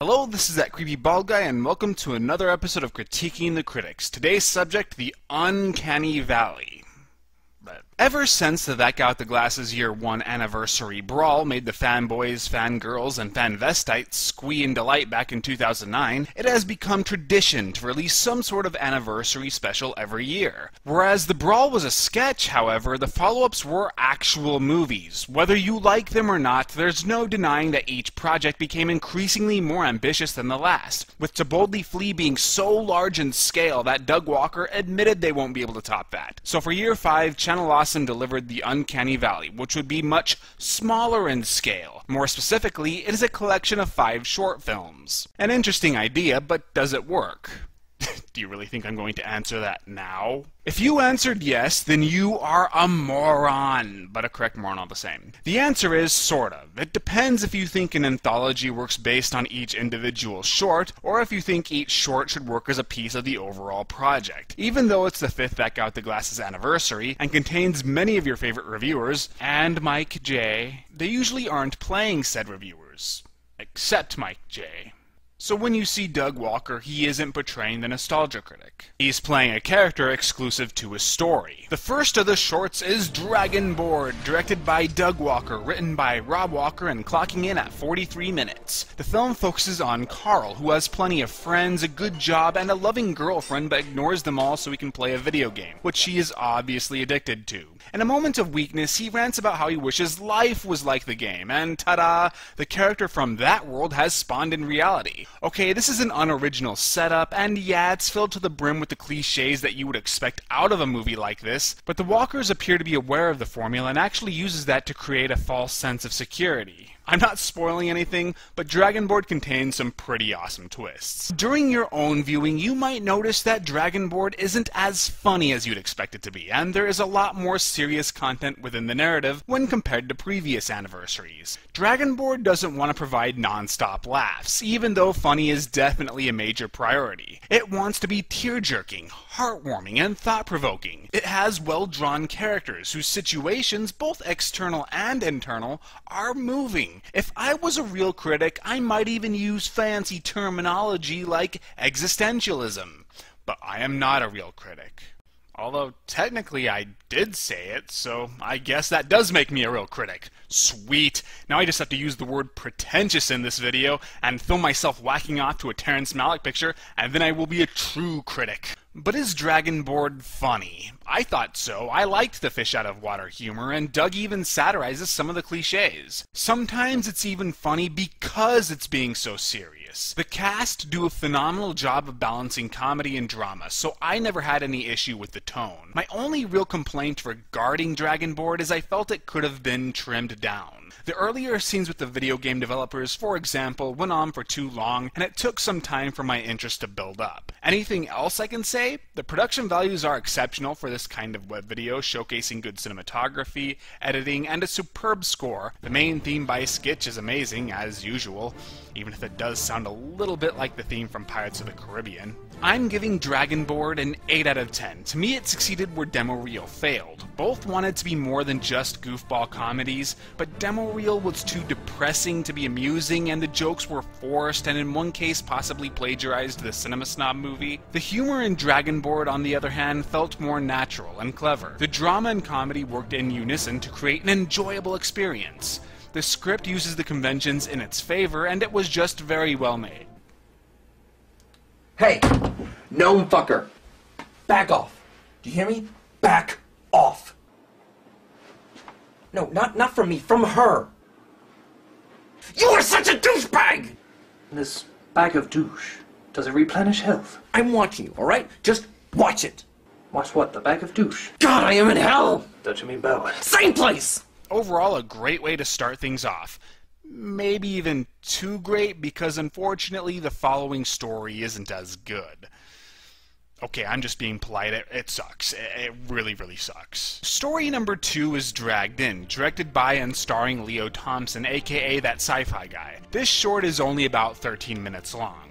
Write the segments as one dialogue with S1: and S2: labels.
S1: Hello, this is that creepy bald guy, and welcome to another episode of Critiquing the Critics. Today's subject, the Uncanny Valley. Ever since the That Guy with the Glasses Year 1 anniversary brawl made the fanboys, fangirls, and fanvestites squee in delight back in 2009, it has become tradition to release some sort of anniversary special every year. Whereas the brawl was a sketch, however, the follow-ups were actual movies. Whether you like them or not, there's no denying that each project became increasingly more ambitious than the last, with To Boldly Flee being so large in scale that Doug Walker admitted they won't be able to top that. So for Year 5, Channel Awesome delivered the Uncanny Valley, which would be much smaller in scale. More specifically, it is a collection of 5 short films. An interesting idea, but does it work? Do you really think I'm going to answer that now? If you answered yes, then you are a moron, but a correct moron all the same. The answer is sort of. It depends if you think an anthology works based on each individual short, or if you think each short should work as a piece of the overall project. Even though it's the 5th That Guy with the Glasses anniversary, and contains many of your favorite reviewers, and Mike J, they usually aren't playing said reviewers. Except Mike J. So when you see Doug Walker, he isn't portraying the nostalgia critic. He's playing a character exclusive to his story. The first of the shorts is Dragonboard, directed by Doug Walker, written by Rob Walker, and clocking in at 43 minutes. The film focuses on Carl, who has plenty of friends, a good job, and a loving girlfriend, but ignores them all so he can play a video game, which she is obviously addicted to. In a moment of weakness, he rants about how he wishes life was like the game, and ta-da, the character from that world has spawned in reality. Okay, this is an unoriginal setup, and yeah, it's filled to the brim with the cliches that you would expect out of a movie like this, but the Walkers appear to be aware of the formula and actually uses that to create a false sense of security. I'm not spoiling anything, but Dragonboard contains some pretty awesome twists. During your own viewing, you might notice that Dragonboard isn't as funny as you'd expect it to be, and there is a lot more serious content within the narrative when compared to previous anniversaries. Dragonboard doesn't want to provide non-stop laughs, even though funny is definitely a major priority. It wants to be tear-jerking, heartwarming, and thought-provoking. It has well-drawn characters whose situations, both external and internal, are moving. If I was a real critic, I might even use fancy terminology like existentialism. But I am not a real critic. Although, technically, I did say it, so I guess that does make me a real critic. Sweet! Now I just have to use the word pretentious in this video, and film myself whacking off to a Terrence Malick picture, and then I will be a true critic. But is Dragonboard funny? I thought so. I liked the fish-out-of-water humor, and Doug even satirizes some of the cliches. Sometimes it's even funny because it's being so serious. The cast do a phenomenal job of balancing comedy and drama, so I never had any issue with the tone. My only real complaint regarding Dragonboard is I felt it could have been trimmed down. The earlier scenes with the video game developers, for example, went on for too long, and it took some time for my interest to build up. Anything else I can say? The production values are exceptional for this kind of web video, showcasing good cinematography, editing, and a superb score. The main theme by Skitch is amazing, as usual, even if it does sound a little bit like the theme from Pirates of the Caribbean. I'm giving Dragonboard an 8 out of 10. To me, it succeeded where Demo Reel failed. Both wanted to be more than just goofball comedies, but Demo Reel was too depressing to be amusing, and the jokes were forced, and in one case possibly plagiarized the Cinema Snob movie. The humor in Dragonboard, on the other hand, felt more natural and clever. The drama and comedy worked in unison to create an enjoyable experience. The script uses the conventions in its favor, and it was just very well made.
S2: Hey, gnome fucker, back off. Do you hear me? Back off. No, not from me, from her. You are such a douchebag!
S3: This bag of douche, does it replenish health?
S2: I'm watching you, alright? Just watch it.
S3: Watch what, the bag of douche?
S2: God, I am in hell!
S3: Don't you mean Bowen?
S2: Same place!
S1: Overall, a great way to start things off. Maybe even too great, because unfortunately the following story isn't as good. Okay, I'm just being polite. It sucks. It really, really sucks. Story number 2 is Dragged In, directed by and starring Leo Thompson, aka that Sci-Fi guy. This short is only about 13 minutes long,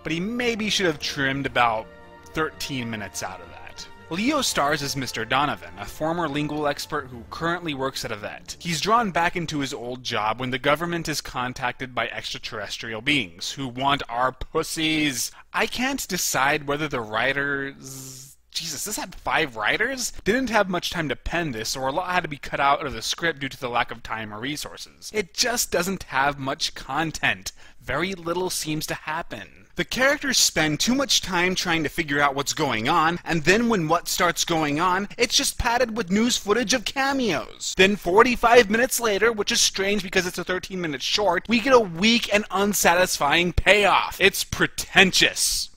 S1: but he maybe should have trimmed about 13 minutes out of that. Leo stars as Mr. Donovan, a former lingual expert who currently works at a vet. He's drawn back into his old job when the government is contacted by extraterrestrial beings who want our pussies. I can't decide whether the writers... Jesus, this had 5 writers? Didn't have much time to pen this, or a lot had to be cut out of the script due to the lack of time or resources. It just doesn't have much content. Very little seems to happen. The characters spend too much time trying to figure out what's going on, and then when what starts going on, it's just padded with news footage of cameos. Then 45 minutes later, which is strange because it's a 13-minute short, we get a weak and unsatisfying payoff. It's pretentious.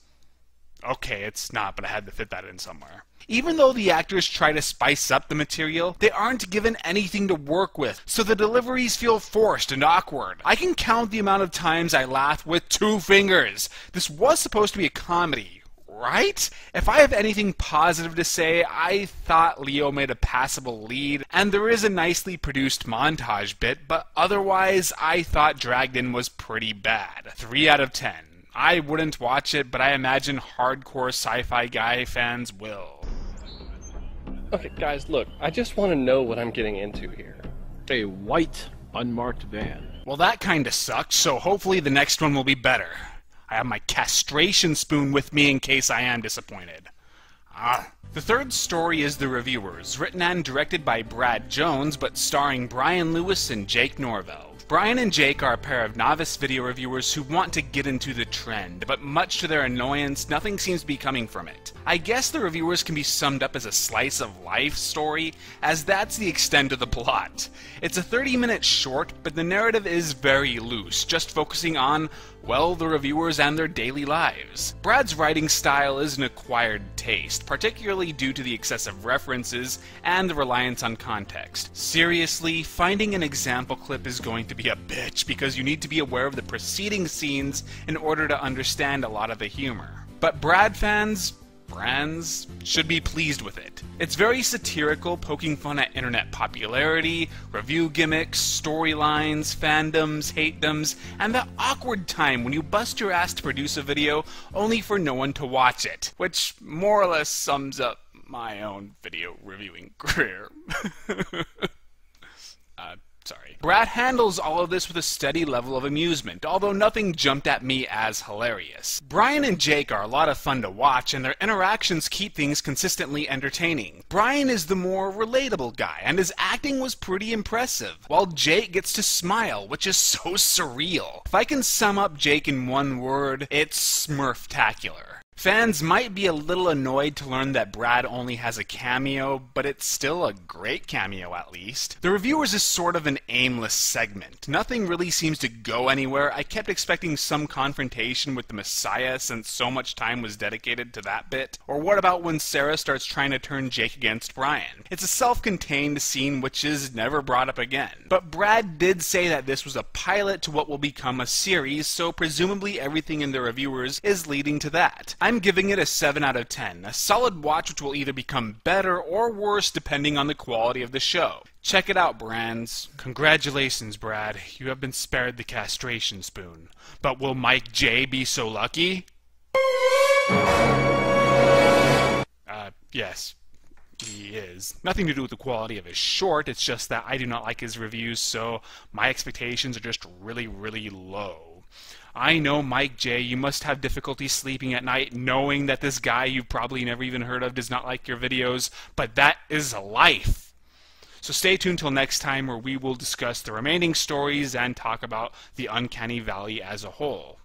S1: Okay, it's not, but I had to fit that in somewhere. Even though the actors try to spice up the material, they aren't given anything to work with, so the deliveries feel forced and awkward. I can count the amount of times I laughed with 2 fingers. This was supposed to be a comedy, right? If I have anything positive to say, I thought Leo made a passable lead, and there is a nicely produced montage bit, but otherwise I thought Dragged In was pretty bad. 3 out of 10. I wouldn't watch it, but I imagine hardcore sci-fi guy fans will.
S4: Okay, guys, look, I just want to know what I'm getting into here.
S5: A white, unmarked van.
S1: Well, that kinda sucked, so hopefully the next one will be better. I have my castration spoon with me in case I am disappointed. The third story is The Reviewers, written and directed by Brad Jones, but starring Brian Lewis and Jake Norvell. Brian and Jake are a pair of novice video reviewers who want to get into the trend, but much to their annoyance, nothing seems to be coming from it. I guess The Reviewers can be summed up as a slice of life story, as that's the extent of the plot. It's a 30-minute short, but the narrative is very loose, just focusing on, well, the reviewers and their daily lives. Brad's writing style is an acquired taste, particularly due to the excessive references and the reliance on context. Seriously, finding an example clip is going to be a bitch because you need to be aware of the preceding scenes in order to understand a lot of the humor. But Brad fans should be pleased with it. It's very satirical, poking fun at internet popularity, review gimmicks, storylines, fandoms, hatedoms, and the awkward time when you bust your ass to produce a video only for no one to watch it, which more or less sums up my own video reviewing career. Sorry. Brad handles all of this with a steady level of amusement, although nothing jumped at me as hilarious. Brian and Jake are a lot of fun to watch, and their interactions keep things consistently entertaining. Brian is the more relatable guy, and his acting was pretty impressive, while Jake gets to smile, which is so surreal. If I can sum up Jake in one word, it's Smurftacular. Fans might be a little annoyed to learn that Brad only has a cameo, but it's still a great cameo at least. The Reviewers is sort of an aimless segment. Nothing really seems to go anywhere. I kept expecting some confrontation with the Messiah since so much time was dedicated to that bit. Or what about when Sarah starts trying to turn Jake against Brian? It's a self-contained scene which is never brought up again. But Brad did say that this was a pilot to what will become a series, so presumably everything in The Reviewers is leading to that. I'm giving it a 7 out of 10, a solid watch which will either become better or worse depending on the quality of the show. Check it out, brands. Congratulations, Brad. You have been spared the castration spoon. But will Mike J be so lucky? Yes. He is. Nothing to do with the quality of his short, it's just that I do not like his reviews, so my expectations are just really, really low. I know, Mike J, you must have difficulty sleeping at night knowing that this guy you've probably never even heard of does not like your videos, but that is life. So stay tuned till next time where we will discuss the remaining stories and talk about the Uncanny Valley as a whole.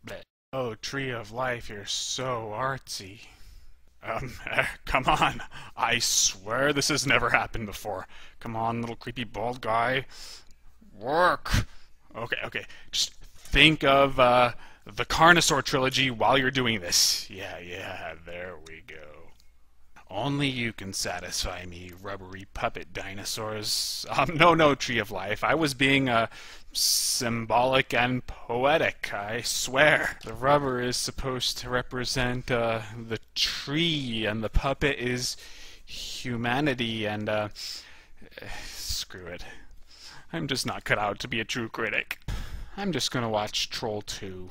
S1: Blech. Oh, Tree of Life, you're so artsy. Come on. I swear this has never happened before. Come on, little creepy bald guy. Work. Okay. Just think of the Carnosaur trilogy while you're doing this. Yeah, there we go. Only you can satisfy me, rubbery puppet dinosaurs. No, Tree of Life. I was being symbolic and poetic, I swear. The rubber is supposed to represent the tree, and the puppet is humanity, and screw it. I'm just not cut out to be a true critic. I'm just gonna watch Troll 2.